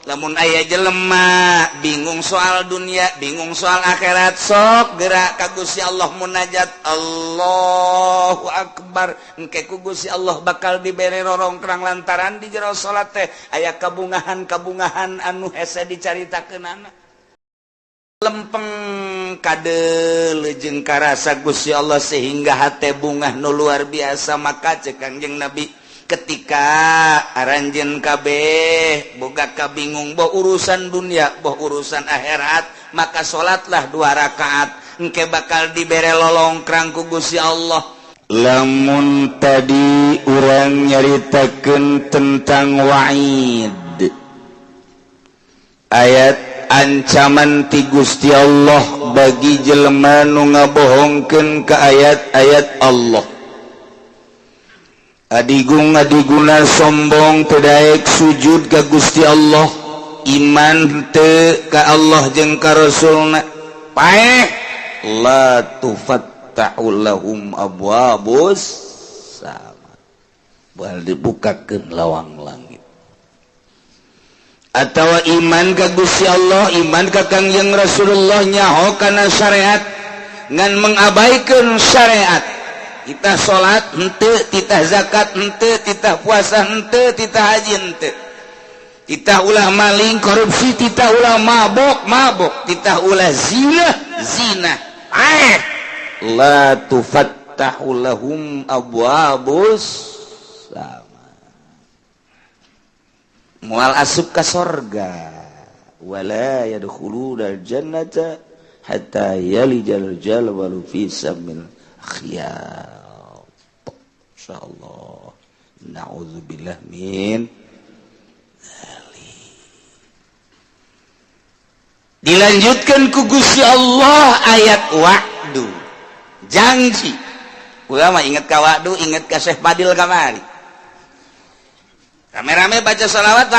lamun aya jelema bingung soal dunia, bingung soal akhirat, sok gerak ka Gusti Allah munajat Allahu Akbar, engke ku Gusti Allah bakal dibere rorongkrang lantaran di jero salat teh aya kabungahan anu hese dicaritakeunana. Lempeng kadel jeung karasa Gusti Allah sehingga hate bungah nu luar biasa. Maka cek Kangjeng Nabi ketika aranjeun kabeh boga kabingung boh urusan dunia boh urusan akhirat, maka salatlah 2 rakaat engke bakal dibere lolongkrang ku Gusti Allah. Lamun tadi urang nyaritakeun tentang wa'id, ayat ancaman ti Gusti Allah bagi jelema nu ngabohongkeun ka ayat-ayat Allah. Adiguna sombong teu daek sujud ka Gusti Allah, iman teu ka Allah jeung ka Rasulna, paeh la tufattahu lahum abwabus sama, bae dibukakeun lawang langit. Atawa iman ka Gusti Allah, iman ka Kangjeng Rasulullah, nyaho kana syariat ngan mengabaikan syariat. Titah salat henteu, titah zakat henteu, titah puasa henteu, titah haji henteu. Titah ulah maling korupsi, titah ulah mabok, titah ulah zina. La tufattahu lahum abwabus sama. Moal asup ka sorga, wala yadkhulunal jannata hatta yalijal jalwalu fi samil khiyat. Insyaallah. Na'udzubillah min dzalik. Dilanjutkan ku Gusti Allah ayat wa'du, janji. Ulama ingat ka wa'du, ingat ka Syekh Fadil kamari. Rame-rame baca salawat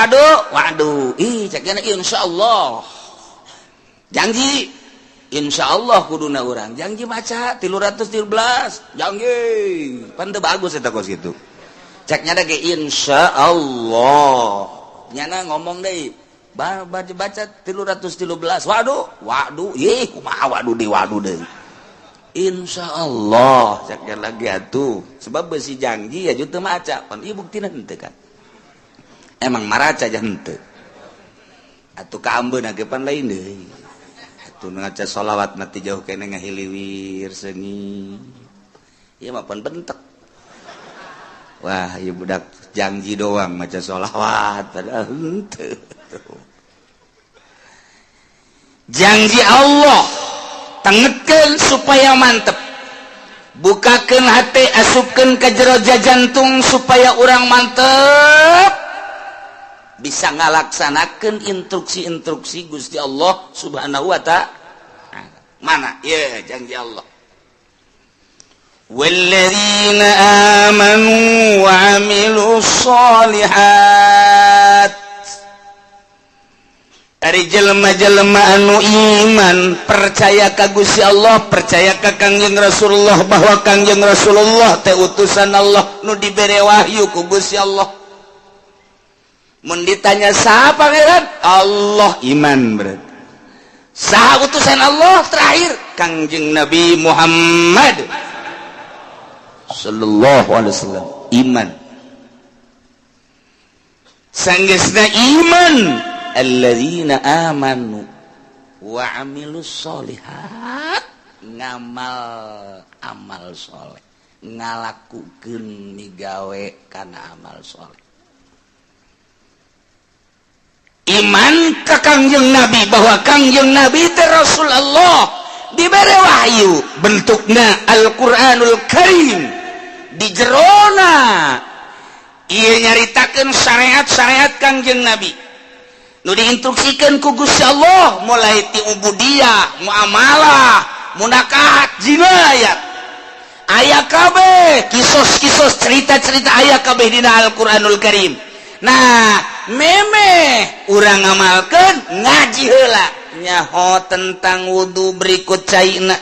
wa'du. Cekna insyaallah. Janji. Insyaallah kuduna urang janji maca 313 janji pan teu bagus eta kos kitu ceknya da ge insyaallah nyana ngomong deui baca 313 waduh ih kumaha waduh deui insyaallah ceknya lagi atuh sebab beusi janji ya teu maca pan ieu buktina henteu kan emang maraca aja henteu atuh ka ambeuna ge pan lain deui. Tuh ngaca sholawat nanti jauh kena ngahiliwir sengi, iya mapan bentek. Wah, iya budak janji doang maca sholawat padahal henteu. Janji Allah tengetkeun supaya mantep, bukakeun hati, asupkeun ka jero jantung supaya urang mantep. Bisa ngalaksanakeun instruksi-instruksi Gusti Allah Subhanahu wa ta'ala. Mana? Ya, janji Allah. Walladzina amanu wa 'amilus shalihat. Ari jelema-jelema anu iman, percaya ka Gusti Allah, percaya ka Kangjeng Rasulullah bahwa Kangjeng Rasulullah teh utusan Allah nu dibere wahyu ku Gusti Allah. Mun ditanya saha pangeran? Allah, iman berarti. Saha utusan Allah terakhir? Kangjeng Nabi Muhammad sallallahu alaihi wasallam, iman. Sanggeusna iman alladzina amanu wa 'amilus sholihat, ngamal amal soleh, ngalakukeun migawe kana amal soleh. Iman ka Kangjeng Nabi bahwa Kangjeng Nabi teh Rasulullah dibere wahyu bentukna Al-Qur'anul Karim di jerona ieu nyaritakeun syariat-syariat Kangjeng Nabi nu diinstruksikeun ku Gusti Allah mulai ti ubudiyah, muamalah, munakahat, jinayat. Aya kabeh kisos-kisos cerita-cerita aya kabeh dina Al-Qur'anul Karim. Nah, memeh urang ngamalkeun ngaji heula nyaho tentang wudu berikut caina,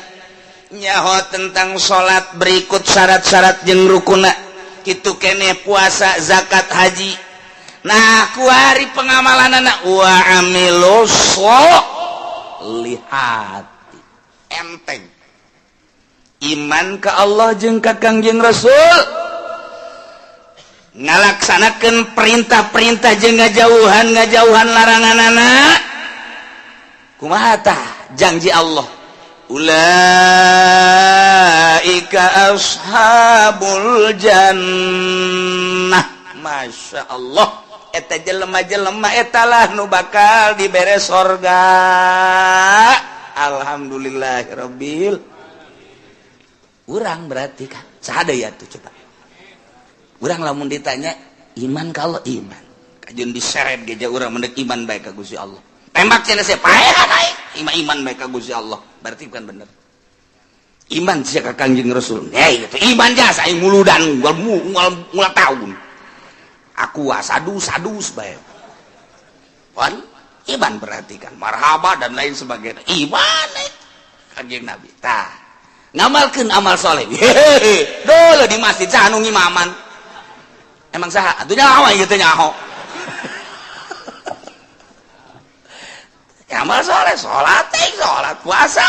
nyaho tentang salat berikut syarat-syarat jeung rukunna, kitu keneh puasa, zakat, haji. nah kuari pengamalan anak wa amilus lihati enteng iman ke Allah jeung ka Kangjeng Rasul ngalaksanakeun perintah-perintah jeung ngajauhan laranganana kumaha tah janji Allah ulaika ashabul jannah masya Allah eta jelema-jelema eta lah nu bakal dibere sorga alhamdulillahirabbil urang berarti kan sadaya tuh coba urang lamun ditanya iman kalau iman kajeun diseret geja urang mendek iman bae ka Gusti Allah tembak cenah saya paehan aing iman bae ka Gusti Allah berarti kan bener iman sia ka Kangjeng Rasul gitu iman jasa aing muludan ngul tahun aku sadus bae wan iman berarti kan marhaba dan lain sebagainya iman Kangjeng Nabi tah ngamalkeun amal soleh dole di masjid sanu ngimaman emang saha atuh nyaho gitu nyaho amal soleh salat puasa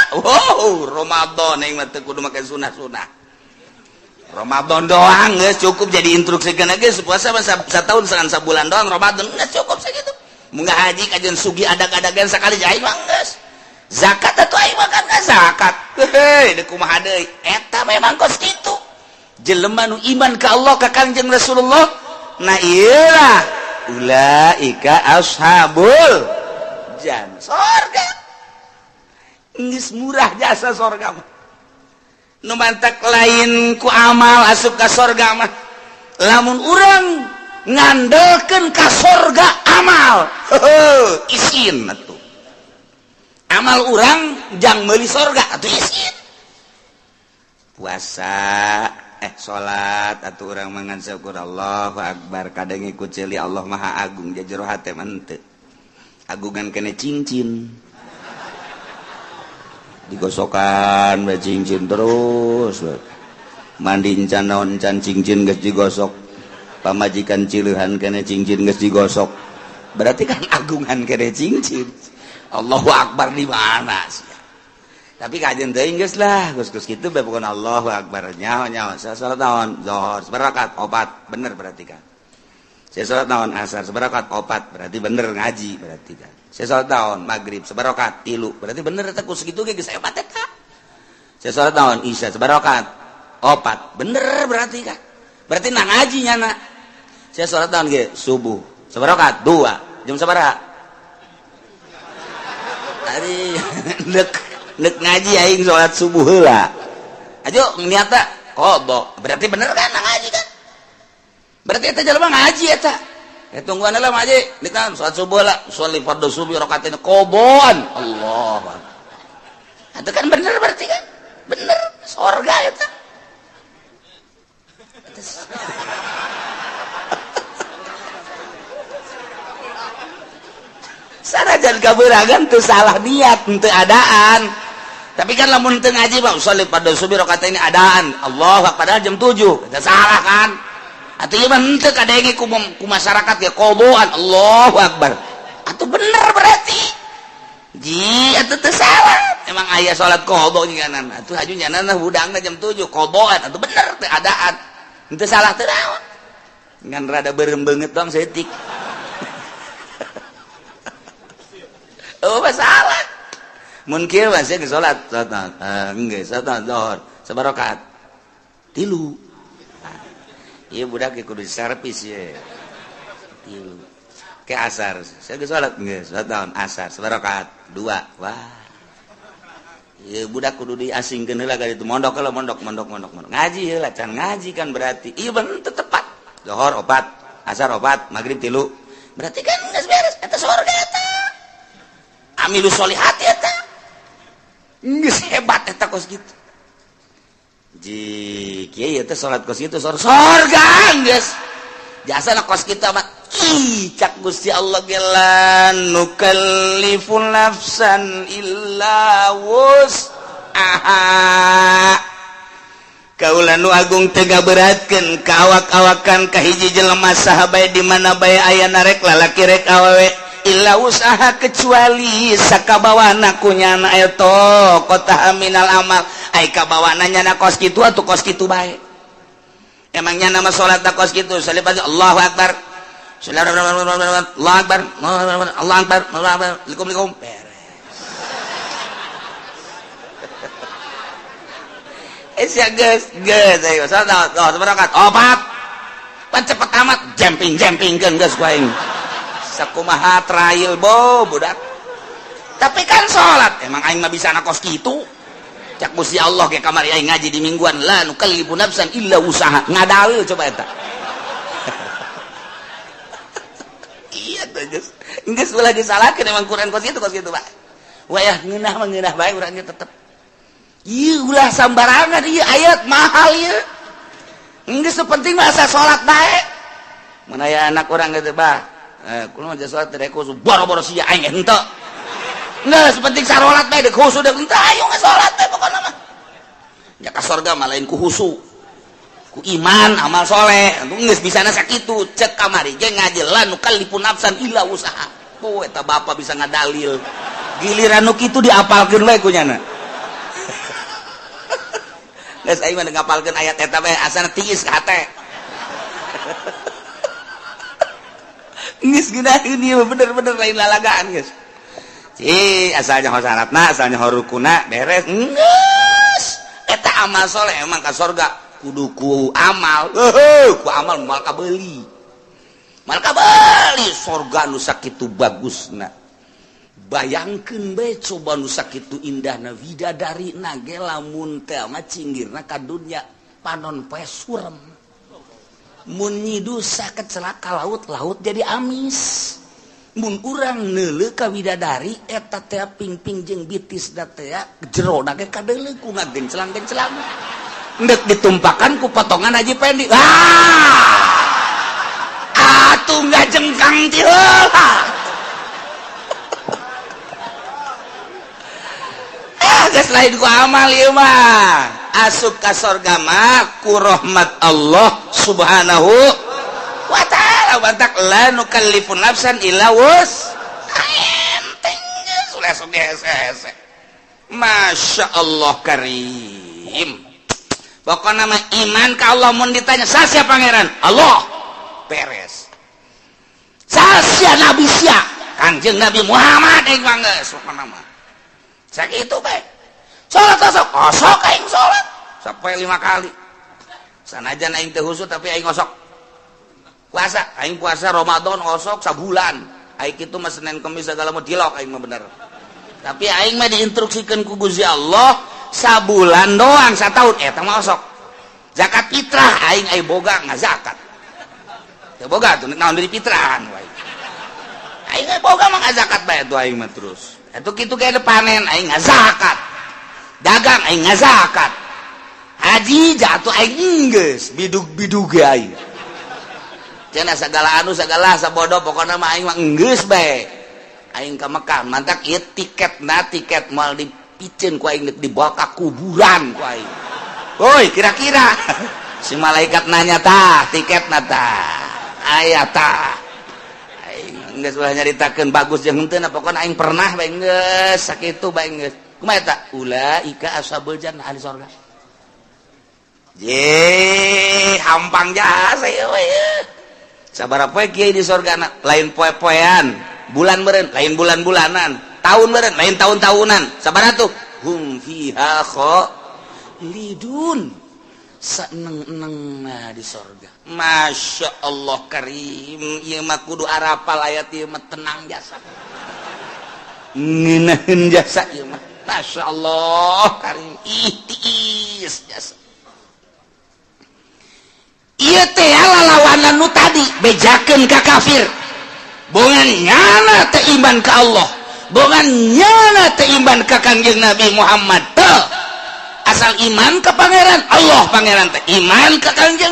Ramadan yang mah teu kudu make sunah-sunah Ramadan doang geus cukup jadi instruksikeun geus puasa satahun segan sabulan doang Ramadan geus cukup sakitu mun haji kajeun sugi adag-adagan sakali jai mah geus zakat atuh aing mah kan zakat deuk kumaha deui eta memang kos kitu jelema nu iman ka Allah ka Kangjeng Rasulullah nah iyalah ulaika ashabul jannah sorga geus murah jasa sorga mah nu mantak lain ku amal asup ka sorga mah lamun urang ngandelkeun ka sorga amal isin atuh amal urang jang meuli sorga atuh isin puasa salat atuh urang mangan syukur Allahu akbar kadang ikut celi Allah maha agung jajero hate mah henteu agungan kene cincin digosokan bae cincin terus mandi encan naon encan cincin geus digosok pamajikan cileuhan kene cincin geus digosok berarti kan agungan kene cincin Allahu akbar di mana sih tapi kajian teuing geus lah geus kitu bae pokona Allahu akbar nyaho salat naon zuhur sabarakat 4 bener berarti kan saya salat naon asar sabarakat 4 berarti bener ngaji berarti kan saya salat naon maghrib sabarakat 3 berarti bener eta kus kitu ge geus aya 4 eta saya salat naon isya sabarakat 4 bener berarti kan berarti na ngaji nyana saya salat naon ge subuh sabarakat 2 jam sabaraha ari Nek ngaji aing salat subuh heula. Ajo niata qada. Berarti bener kan ngaji kan? Berarti eta jelema ngaji eta. Tungguan heula ngaji. Nika salat subuh lah, sholli fardhu subuh rakaatain qobon. Allah. Itu kan bener berarti kan? Bener surga eta. Sanajan kabeurangan teu salah niat, teu adaan. Tapi kan lamun teu ngaji mah sholli pada subuh rakaat ini adaan. Allah padahal jam 7. Kita salah kan? Atuh ieu mah henteu kadenge ku masyarakat ge qoboan. Allahu akbar. Atuh bener berarti. Ji atuh teu salah. Emang aya salat qobo nginganan. Atuh haju nyanana hudangna jam 7 qoboan. Atuh bener teu adaan. Henteu salah teu naon. Ngan rada beureum beungeut doang seutik. Oh masalah. Mun kieu mah sia salat enggeus salat zuhur sabarakat 3 ieu budak kudu diservis ye 3 ke asar sia salat enggeus salat naon asar sabarakat 2 wah ieu budak kudu diasingkeun heula ka ditu mondok heula mondok ngaji heula can ngaji kan berarti ieu bener tepat zuhur 4 asar 4 maghrib 3 berarti kan geus beres eta surga eta amilus sholihat eta geus hebat eta kos kitu. Ji kieu teh salat kos kitu surga geus. Jasana kos kita mah cak Gusti Allah gelan nukallifu nafsan illa wus'aha. Kaula nu agung tega beratkeun ka awak-awakan ka hiji jelema saha bae di mana bae ayana rek lalaki rek awewe illa usaha kecuali sakabawana kunyana eta qata minal amal ai kabawana nyana kos kitu atuh kos kitu bae emangnya nama salat ta kos kitu salih Allahu akbar Allahu akbar Allahu akbar Assalamualaikum ya guys, ayo salat seberakat opat pan cepet amat jumping kan guys kuaing sakumaha trial budak tapi kan salat emang aing mah bisa kos kitu cak Gusti Allah ke kamar aing ngaji di mingguan la nukallifu nafsan illa usaha ngadalil coba eta iya tuh guys geus ulah disalahkeun emang Quran kos kitu Pak wayah ngeunah bae urang tetep iya ulah sambarangan iya ayat mahal iya enggak sepenting masa sholat baik mana ya anak orang gitu bah kalau mau sholat tidak khusus boro-boro sih aing ente enggak sepenting sarolat baik dek khusus dek ente ayo nggak sholat baik pokoknya mah ya ka surga malain ku khusus ku iman amal soleh enggak bisa nasa gitu cek kamari jeung ngajelan nu kalipun nafsan illa usaha poe eta bapak bisa ngadalil giliran nu kitu diapalkeun we ku nyana geus aing mah ngapalkeun ayat eta bae asana tiis ka hate. Geus geunaheun ieu bener-bener lain lalagaan geus. Asalnya syaratna, asalnya rukuna beres. Geus eta amal soleh emang ka surga kudu ku amal. Ku amal mal kabeuli. Mal kabeuli surga nu sakitu bagusna. Bayangkeun bae coba nu sakitu indahna widadari na ge lamun teh mah cinggirna ka dunya panon poe surem mun nyidu saket celaka laut jadi amis mun urang neuleuh ka widadari eta teh ping-ping jeung bitis da teh jerona ge kadeuleuh ku ngagenclang endek ditumpakan ku potongan haji pendi atuh ngajengkang ti heula geus lain ku amal ieu mah asup ka surga mah ku rahmat Allah subhanahu wa ta'ala bantak la nukallifu nafsan illa enteng geus ulah sok hese-hese Masya Allah karim pokokna mah iman ka Allah mun ditanya sasia pangeran Allah beres sasia nabi sia Kangjeng Nabi Muhammad aing mah geus pokona mah sakitu bae sholat osok aing sholat sampai 5 kali sanajan aing teh husuk tapi aing osok puasa aing puasa Ramadan osok sabulan aing kitu mah Senin Kamis segala mah dilok aing mah bener tapi aing mah diinstruksikeun ku Gusti Allah sabulan doang satahun eta mah osok zakat fitrah aing boga ngazakat teu boga tuh naon dari fitrahan wae aing boga mah ngazakat bae tuh aing mah terus eta kitu ge panen aing ngazakat dagang aing ngazakat haji jatuh aing geus bidug aing cenah sagala sabodo pokona mah aing mah geus bae aing ka Mekah mantak ieu tiket moal dipiceun ku aing dibawa ka kuburan ku aing hoi kira-kira si malaikat nanya tah tiketna tah aya tah aing geus ulah nyaritakeun bagus jeung henteu na pokona aing pernah bae geus sakitu bae geus kumaha eta ulaika ashabul jannah ahli surga je hampang jasa ya we sabaraha poe kieu di surgana lain poe-poean bulan meureun lain bulan-bulanan tahun meureun lain tahun-tahunan sabaraha tuh hum fiha khalidun saeneng-enengna di surga Masya Allah karim ieu mah kudu arapal ayat ieu mah tenang jasa ngeunaheun jasa ieu mah Masya Allah karim ihtis jasa iya teh lalawanan nu tadi bejakeun ka kafir bongan nyana teh iman ka Allah bongan nyana teh iman ka Kangjeng Nabi Muhammad teh asal iman ka pangeran Allah pangeran teh iman ka Kangjeng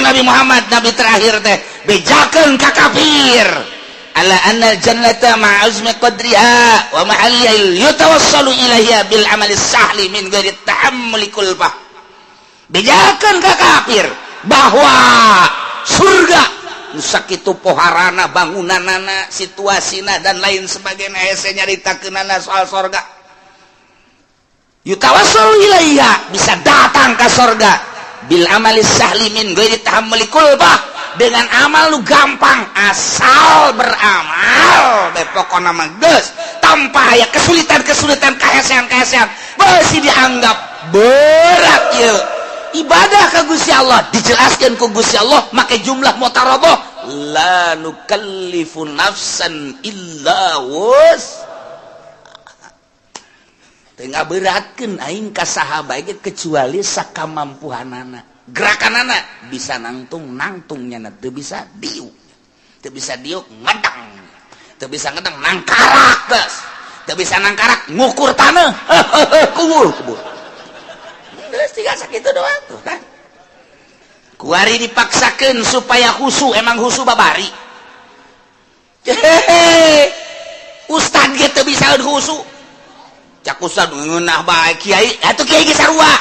Nabi Muhammad Nabi terakhir teh bejakeun ka kafir ala anna jannata ma'azmi qadriha wa ma'aliyah yutawassalu ilaiha bil amali sahli min ghairi ta'ammuli kulfah bejakeun ka kafir bahwa surga sakitu poharana bangunanana situasina dan lain sebagainya hese nyaritakeunana soal surga yutawassalu ilaiha bisa datang ke surga bil amalis sahlimin ghairi tahammuli kulbah dengan amal lu gampang asal beramal pokokna mah geus tanpa aya kesulitan-kesulitan kahesean-kahesean beusi dianggap berat ieu ibadah ka Gusti Allah dijelaskeun ku Gusti Allah make jumlah mutarabah la nukallifu nafsan illa wus teu ngaberatkeun aing ka saha bae kecuali sakamampuhanana gerakanana bisa nangtungnya teu bisa diuk ngedang teu bisa ngedang nangkarak geus teu bisa nangkarak ngukur taneuh kubur geus tiga sakitu doang tuh kan kuari dipaksakeun supaya husu emang husu babari ustad ge teu bisa husu cak ustad ngeunah bae kiai atuh kiai ge sarua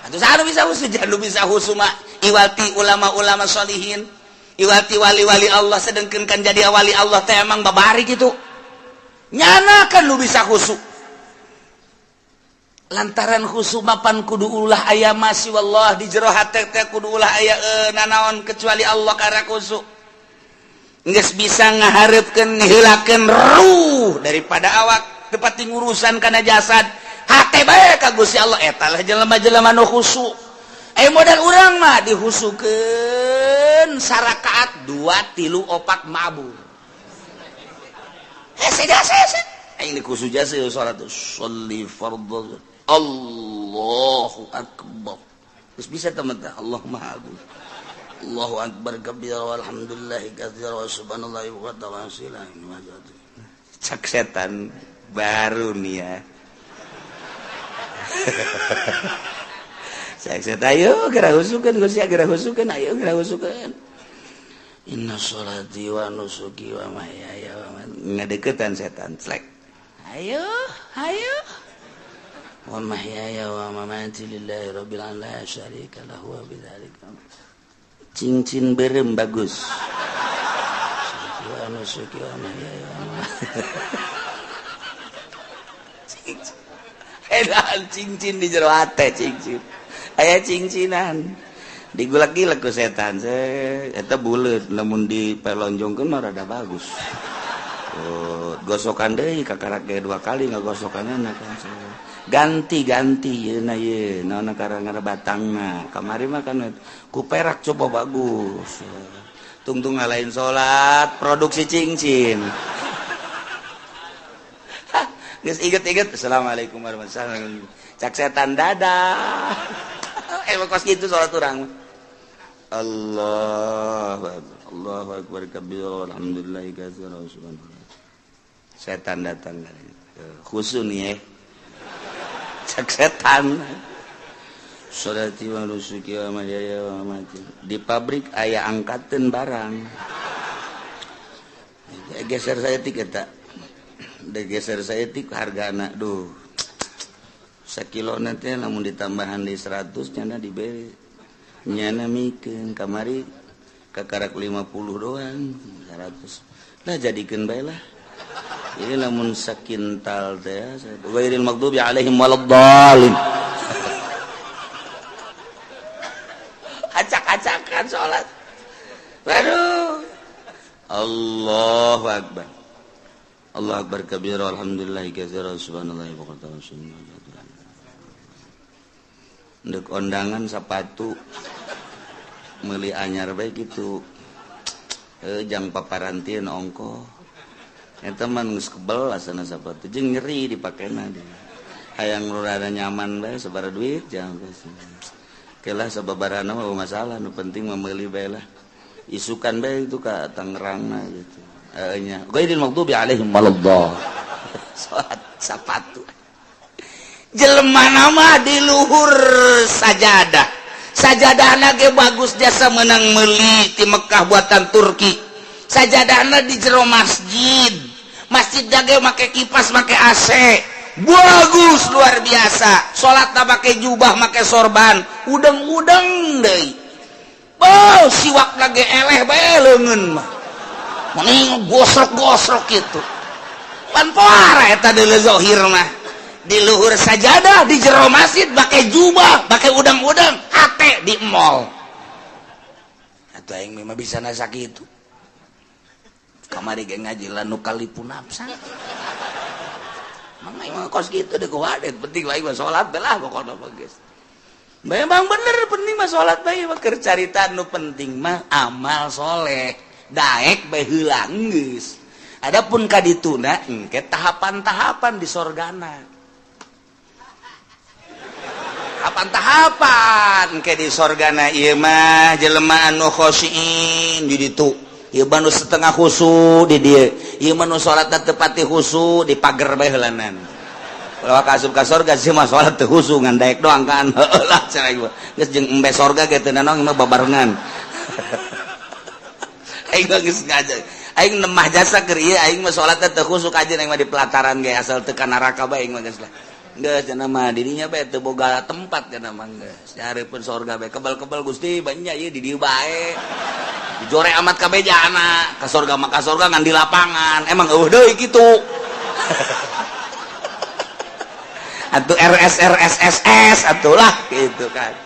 atuh saha bisa husu jangan bisa husu mah iwati ulama-ulama sholihin iwati wali-wali Allah sedengkeun kan jadi wali Allah teh emang babari gitu nyana kan lu bisa husu lantaran khusu mapan kudu ulah aya masih wallah di jero hate teh kudu ulah aya nanaon kecuali Allah karena khusu geus bisa ngaharepkeun niheulakeun ruh daripada awak tepat ngurusan kana jasad hate bae ka Gusti Allah eta lah jelema-jelema nu khusu modal urang mah dihusukeun sarakaat 2 3 4 mabur hese aing dikusu jasa salat sholli fardhu Allahu akbar terus bisa teman-teman Allah maha agung Allahu akbar kabira walhamdulillahi katsira wa subhanallahi wa ta'ala cak setan baru nih ya cak setan ayo geura husukeun Gusti geura husukeun ayo geura husukeun inna sholati wa nusuki wa mahyaya wa ngadeukeutan setan slek ayo wa mahyaya wa mamati lillahi rabbil alamin la syarika lahu wa bidzalika cincin berem bagus wa nusuki wa mahyaya edan cincin di jero hate cincin aya cincinan digulak-gilak ku setan eta buleut lamun dipelonjongkeun mah rada bagus gosokan deui kakarak ge 2 kali ngagosokanana kan ganti yeuna ye naonna karangana batangna kamari mah kan ku perak coba bagus tungtung ngalahin salat produksi cincin geus inget-inget assalamualaikum warahmatullahi wabarakatuh cak setan dadah kos kitu salat urang Allahu akbar kabira walhamdulillahi katsira wa subhanallah setan datang khusus nih cak setan sholati wa nusuki wa mahyaya wa mamati di pabrik aya angkateun barang geser saya tik eta geser saya tik hargana duh sakilona teh lamun ditambahan di 100 nya diberi nyana mikeun kamari kakarak 50 doang 100 lah jadikeun bae lah ini lamun sakintal teh ghairil maghdubi alaihim waladdallin acak-acakan salat aduh Allahu akbar Allahu akbar kabira alhamdulillah katsira subhanallahi wa ta'ala ndek ondangan sepatu meuli anyar bae kitu jang paparantieun ongko eta mah geus kebel asana sepatu jeung nyeri dipakena hayang rada nyaman bae sabaraha duit jang geus kelah sababarana mah masalah nu penting mah meuli bae lah isukan bae itu ka Tangerangna gitu nya ghairil maghdubi alaihim waladdallin sepatu jelema nama di luhur sajadahna ge bagus jasa menang meuli ti Mekah buatan Turki sajadahna di jero masjid ge make kipas make AC bagus luar biasa. Salat tak pakai jubah, pakai sorban, udang-udang deh. Oh, siwak lagi eleh bae leungeun mah. Mending gosrok-gosrok gitu. Pan poara eta deuleu zahir mah. Di luhur sajadah, di jero masjid pakai jubah, pakai udang-udang, hate di mall. Atuh aing mah bisa nasa kitu. Kamari ge ngaji lanu kalipun nafsa. Mang aing mah kos kitu deh kuadet, penting bae mah salat lah pokona mah geus. Memang bener penting mah salat bae mah keur carita nu penting mah amal soleh. Daek bae heula geus. Adapun ka dituna engke tahapan-tahapan di sorgana. Tahapan-tahapan engke di sorgana ieu mah jelema anu khosyiin di ditu. Ieu mah nu setengah khusu di dieu. Ieu mah nu salatna teu pati khusu di pager bae heulanan. Kalau asup ka sorga sih mah salat teu khusu ngan daek doang kan. Heulah cenah ieu. Geus jeung embe sorga ge teu nanong mah babarengan. Aing geus ngajar. Aing nemah jasa keur ieu aing mah salat teu khusu kajen aing mah di pelataran ge asal teu ka neraka bae aing mah geus lah. Geus cenah mah dirinya bae teu boga tempat cenah mah geus. Dihareupeun sorga bae kebal-kebal Gusti banyak ieu di dieu bae. Dijore amat kabejana ka sorga mah ka sorga ngan di lapangan. Emang eueuh deui kitu. Atuh RSRSSS atulah gitu kan.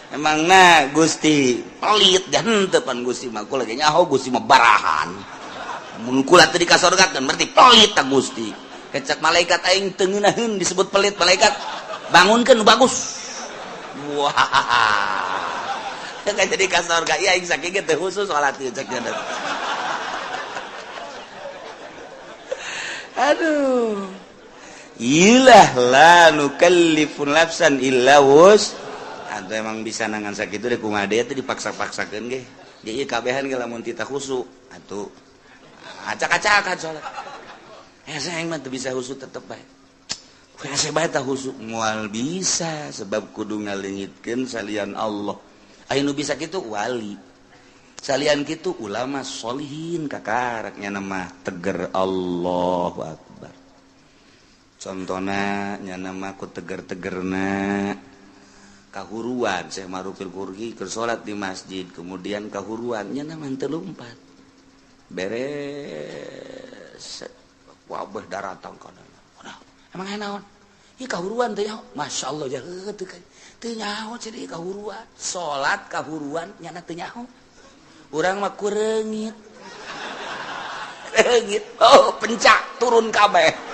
Emang nah Gusti pelit dan henteu pan Gusti mah kula ge nyaho Gusti mah barahan. Mun kula teu di ka sorga kan berarti pelit ta Gusti. Kecek malaikat aing teu ngeunaheun disebut pelit malaikat. Bangunkeun nu bagus. Wah. Teu jadi ka sorga ieu aing saking teu khusus salat ieu cek cenah. Aduh. Ilah la nukallifu nafsan illa wus. Atuh emang bisa nangan sakitu deh kumaha deui teh dipaksa-paksakeun ge. Jadi kabehan ge lamun tita khusu. Atuh acak-acakan salat. Saya mah teu bisa khusu tetep bae. Kuasa bae tah khusu moal bisa sebab kudu ngaleungitkeun salian Allah. Aya nu bisa kitu wali. Salian kitu ulama sholihin kakaraknya nama teger Allahu Akbar. Contohna nyana mah ku teger-tegerna kahuruan Syekh Marufil Qurgi keur salat di masjid kemudian kahuruan nyana mah teu lumpat beres wabah daratang kana emang naon ieu kahuruan teh nyaho masyaallah jaheut teu nyaho jadi kahuruan salat kahuruan nyana teu nyaho urang mah kureungit reungit oh pencak turun kabeh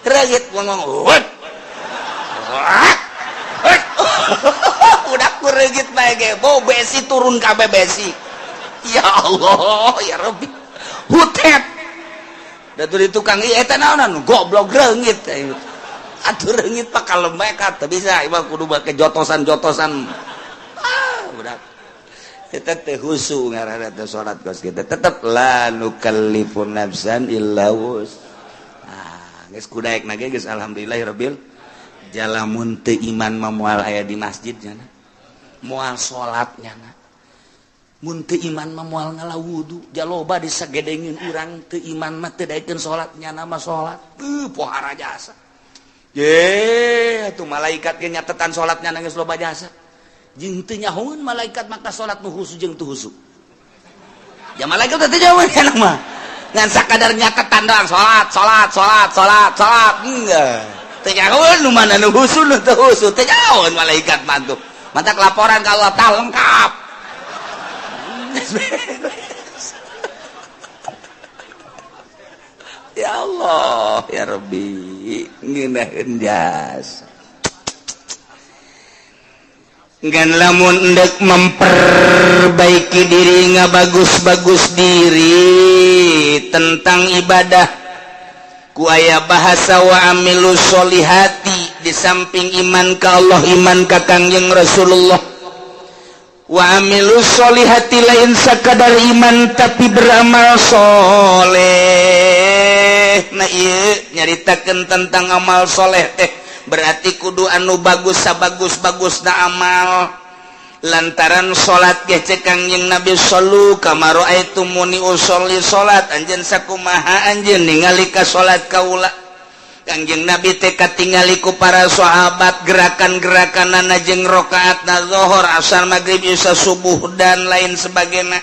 regit ngomong udah ku regit bae ge bau besi turun kabeh besi ya Allah ya Rabbi hutet da tuh di tukang ieu eta naonan goblok reungit atuh reungit pak kalembek teu bisa ieu kudu make jotosan-jotosan budak eta teh khusu ngaranna teh salat kos kita tetep la nukallifu nafsan illa wus. Geus kudaek nage geus alhamdulillahirabbil jalamun teu iman mah moal aya di masjid nya moal salat nya mun teu iman mah moal ngalawudu jaloba disagedengeun urang teu iman mah teu daekeun salat nya mah salat pohara jasa ye atuh malaikat ge nyatetan salatnya geus loba jasa jeung teu nyahoeun malaikat maka salat nu khusu jeung teu khusu ya malaikat teh jauh nya mah ngan sakadar nyatetan doang salat enggak teu nyahoeun nu mana nu husu nu teu husu teu nyahoeun malaikat mantu mata laporan ka Allah tah lengkap ya Allah ya Rabbi ngeunaheun jasa ngan lamun endek memperbaiki diri ngabagus-bagus diri tentang ibadah ku aya bahasa wa amilus solihati di samping iman ka Allah iman ka Kangjeng Rasulullah wa amilus solihati lain sakadar iman tapi beramal soleh nah ieu nyaritakeun tentang amal soleh teh berarti kudu anu bagus sabagus-bagusna amal lantaran salat ge cek Kangjeng Nabi sallu kama raaitumuni usolli salat anjeun sakumaha anjeun ningali ka salat kaula Kangjeng Nabi teka tinggaliku para sahabat gerakan-gerakan najeng rakaat zuhur asar maghrib isya subuh dan lain sebagainya.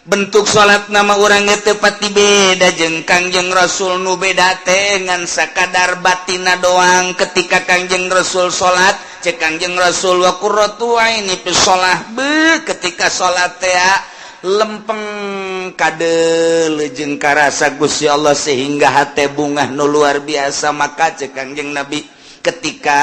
Bentuk salat nama urang tepati beda jeung Kangjeng Rasul nu beda teh ngan sakadar batina doang ketika Kangjeng Rasul salat cek Kangjeng Rasul wa qurratu aini fi shalah be ketika salat teh lempeng kadel jeung karasa Gusti Allah sehingga hate bungah nu luar biasa maka cek Kangjeng Nabi ketika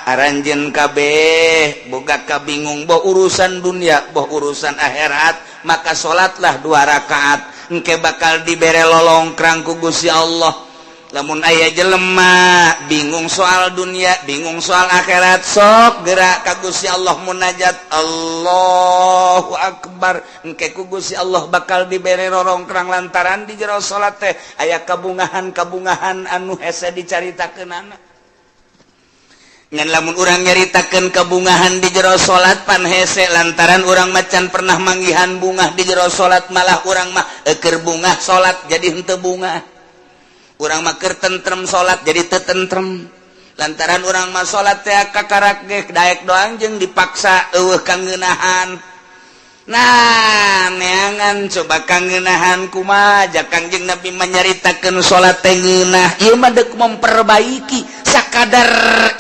aranjeun kabeh boga kabingung boh urusan dunia boh urusan akhirat maka salatlah 2 rakaat engke bakal dibere lolongkrang ku Gusti Allah. Lamun aya jelema bingung soal dunia bingung soal akhirat sok gerak ka Gusti Allah munajat Allahu Akbar engke ku Gusti Allah bakal dibere lolongkrang lantaran di jero salat teh aya kabungahan anu hese dicaritakeunana. Ngan lamun urang nyaritakeun kabungahan di jero salat pan hese lantaran urang macan pernah manggihan bungah di jero salat malah urang mah keur bungah salat jadi henteu bungah. Urang mah keur tentrem salat jadi teu tentrem. Lantaran urang mah salat teh kakarak ge daek doang jeung dipaksa eueuh kangeunahan. Nah, neangan coba kangeunahan kumaha Kangjeng Nabi menyaritakeun salat teh ngeunah ieu mah deuk memperbaiki sakadar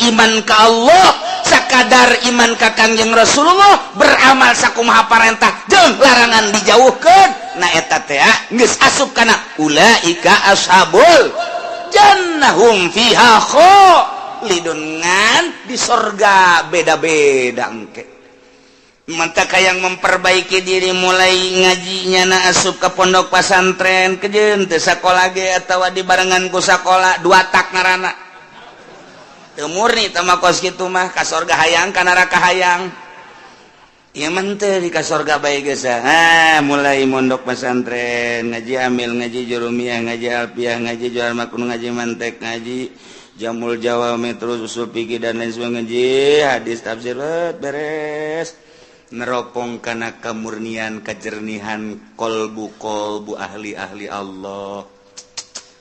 iman ka Allah, sakadar iman ka Kangjeng Rasulullah, beramal sakumaha parentah jeung larangan dijauhkeun. Nah eta teh geus asup kana ulaika ashabul jannah hum fiha khalidun ngan di surga beda-beda engke. Mantap yang memperbaiki diri mulai ngajinya na asup ke pondok pesantren kejeun teu sakola ge atawa di barengan ku sakola 2 tak ngaranna teu murni teh mah kos kitu mah ka sorga hayang ka neraka hayang ieu mah teu di ka sorga bae geus mulai mondok pesantren ngaji amil ngaji jurumiyah ngaji alfiyah ngaji johar makun ngaji mantek ngaji jamul jawami terus usul fikih dan lain sebagainya ngaji hadis tafsir beres neropong kana kemurnian kejernihan kolbu ahli Allah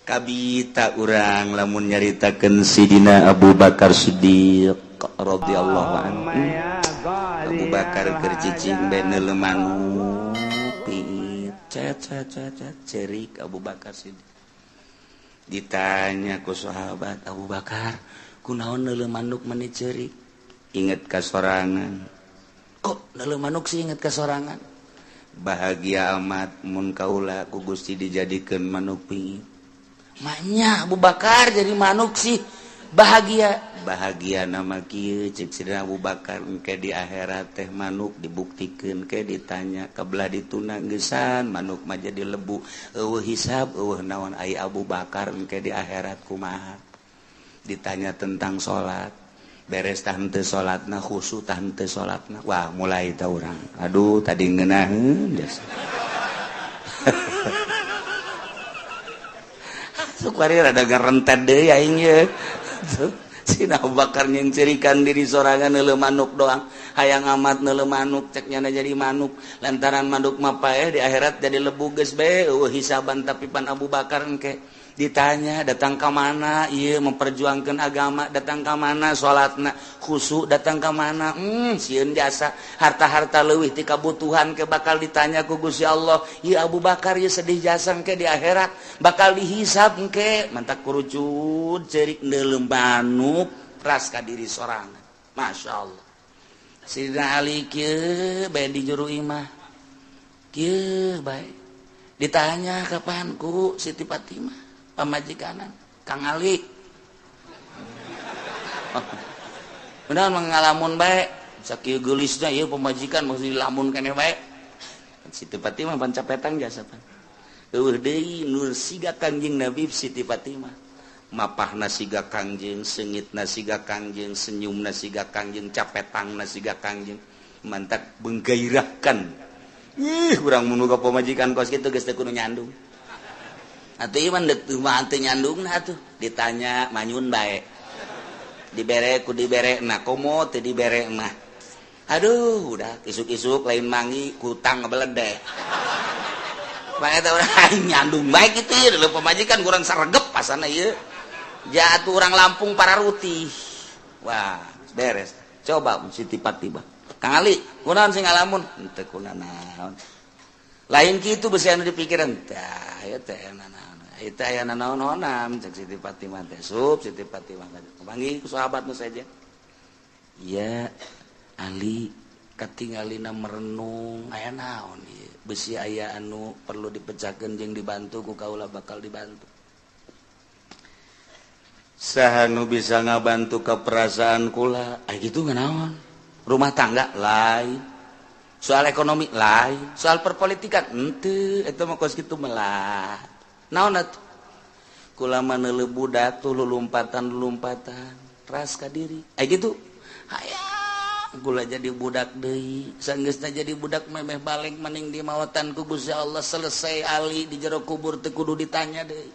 kabita urang lamun nyaritakeun Sidina Abu Bakar Siddiq radhiyallahu anhu. Abu Bakar keur cicing benel manuk cerik Abu Bakar Siddiq ditanya ku sahabat Abu Bakar kunaon neuleuh manuk mani cerik inget ka sorangan kok dalam manuk sih inget kesorangan bahagia amat mun kaula ku Gusti dijadikeun manuk pingit maknya Abu Bakar jadi manuk sih bahagia nama kieu cek Sidina Abu Bakar engke di akhirat teh manuk dibuktikeun ke ditanya kabelah dituna geusan manuk mah jadi lebu eueuh hisab eueuh naon ai Abu Bakar engke di akhirat kumaha ditanya tentang salat beres tah henteu salatna khusyuk tah henteu salatna wah mulai tah urang aduh tadi ngeunaheun jasa sukari rada garentet deui aing ye Sidina Abu Bakar yang cirikan diri sorangan neuleuh manuk doang hayang amat neuleuh manuk cek nyana jadi manuk lantaran manuk mah paeh di akhirat jadi lebu geus bae eueuh hisaban tapi pan Abu Bakar engke ditanya datang ke mana iya memperjuangkan agama datang ke mana salatna khusyuk datang ke mana sieun jasa harta-harta leuwih ti kabutuhan ke bakal ditanya ku Gusti Allah ieu Abu Bakar ieu sedih jasa engke di akhirat bakal dihisab engke mantak kurucut cerik neuleuh manuk ras ka diri sorangan masyaallah Sidina Ali kieu bae di juru imah kieu bae ditanya kapan ku Siti Fatimah pamajikanan Kang Ali benar mengalamun baik sakieu geulisna ieu pamajikan mesti dilamun keneh bae Siti Fatimah pan capetang jasa pan eueuh deui nur siga Kangjeng Nabi Siti Fatimah mapahna siga Kangjeng seungitna siga Kangjeng senyumna siga Kangjeng capetangna siga Kangjeng mantak menggairahkan urang mun boga pamajikan kos kitu geus teu kudu nyandung atuh ieu mah teu teu nyandungna atuh ditanya manyun bae dibere ku diberekna komo teu dibere mah aduh udah isuk-isuk lain mangi kutang ngebeledeh bae eta urang nyandung bae kitu ieu leuh pamajikan kurang saregep pasana ieu jatuh orang Lampung para ruti. Wah, beres. Coba si tiba-tiba. Kang Ali, kunaon sing ngalamun? Henteu kunaon. Lain kitu besi anu dipikiran. Tah, ieu teh naon. Eta aya naon-naonan cek Siti Fatimah teh. Sup Siti Fatimah. Panggil ku sahabatmu saja. Iya, Ali katingalina merenung aya naon ieu. Besi aya anu perlu dipecahkeun jeung dibantu ku kaula bakal dibantu. Saha nu bisa ngabantu ke perasaan kula? Gitu nganaon? Rumah tangga lain, soal ekonomi lain, soal perpolitikan henteu, eta mah kos kitu melah. Naon atuh? Kula mah neuleuh budak tuh lulumpatan ras ka diri. Gitu. Hayang kula jadi budak deui. Saenggeusna jadi budak memeh balik mending di maotan ku Gusti Allah selesai ali di jero kubur teu kudu ditanya deui.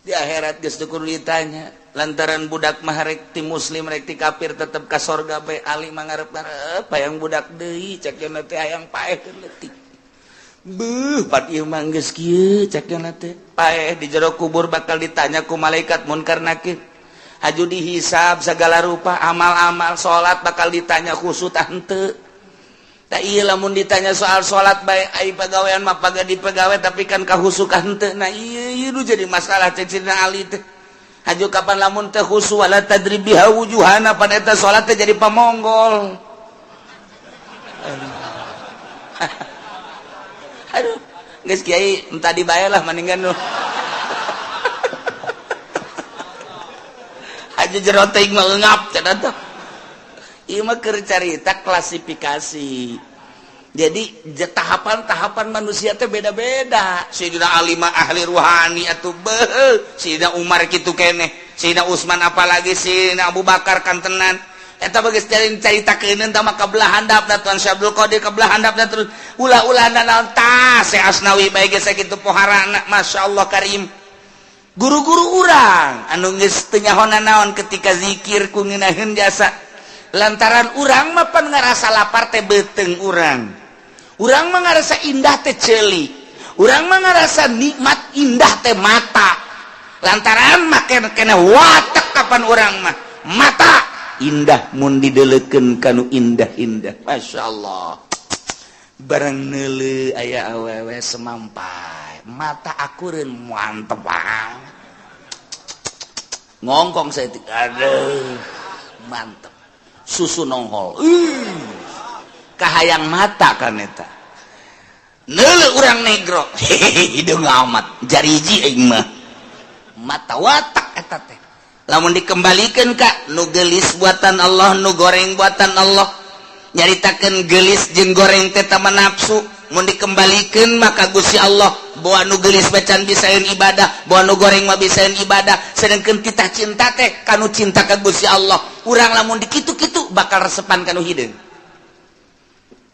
Di akhirat geus teu kudu ditanya. Lantaran budak mah rek ti muslim rek ti kafir tetep ka sorga bae ali mangarep-arep hayang budak deui cek yeuna teh hayang paehkeun leutik. Beuh pat ieu mah geus kieu cek yeuna teh paeh di jero kubur bakal ditanya ku malaikat munkar nakir. Haju dihisab segala rupa amal-amal salat bakal ditanya khusus tah henteu. Tah ieu lamun ditanya soal salat bae ai pagawean mah pagadi pagawe tapi kan kahusuk henteu. Nah ieu nu jadi masalah cek Sidina Ali teh. Haju kapan lamun teh khusu wala tadrib biha wujuhana pada eta salat teh jadi pamonggol. Aduh, geus kiai entah dibae lah mendingan nu. Haju jero teuing mah eungap cenah teh. Ieu mah keur carita klasifikasi. Jadi tahapan-tahapan manusia teh beda-beda. Sayyidina Ali mah ahli ruhani atuh beuh. Sayyidina Umar kitu keneh. Sayyidina Utsman apalagi Sayyidina Abu Bakar kantenan. Eta bageus caritakeun tah mah kabelah handapna Tuan Syekh Abdul Qadir kabelah handapna terus ulah-ulahna naon tah Syekh Asnawi bae ge sakitu poharana masyaallah karim. Guru-guru urang anu geus teu nyahonan naon ketika zikir ku ngeunaheun jasa. Lantaran urang mah pan ngarasa lapar teh beuteung urang. Urang mah ngarasa indah teh ceuli. Urang mah ngarasa nikmat indah teh mata. Lantaran make kena watek kapan urang mah. Mata indah mun dideuleukeun kanu indah-indah. Masyaallah. Barang neuleuh aya awewe semampai. Mata akureun mantep banget. Ngongkong saeutik. Aduh. Mantep. Susu nonghol. Kahayang mata kan eta. Neuleuh urang negro. Hidung amat. Jariji aing mah. Mata watak eta teh. Lamun dikembalikeun ka nu geulis buatan Allah, nu goreng buatan Allah. Nyaritakeun geulis jeung goreng teh tama nafsu. Mun dikembalikeun maka Gusti Allah bawa nu geulis bacan bisaeun ibadah, bawa nu goreng mah bisaeun ibadah. Sedengkeun titah cinta teh kanu cinta ka Gusti Allah. Urang lamun dikitu-kitu bakal resepan kanu hideung.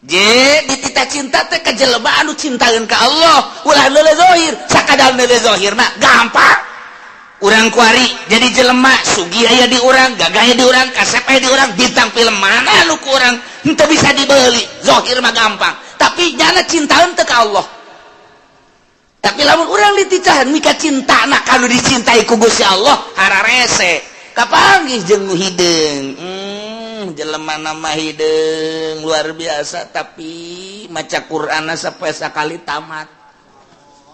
Je di titah cinta teh ka jelema anu cintaeun ka Allah, ulah leuleuh zahir, sakadar leuleuh zahir mah gampang. Urang kuari jadi jelema sugi aya di urang, gagah aya di urang, kasep aya di urang, bintang film mana anu ku urang henteu bisa dibeuli, zahir mah gampang. Tapi nyana cintaeun teh ka Allah. Tapi lamun urang dititahan mika cintana kanu dicintai ku Gusti Allah hararese. Kapanggih jeung nu hideung. Jelema nama hideung luar biasa tapi maca Qur'anna sapoe sakali tamat.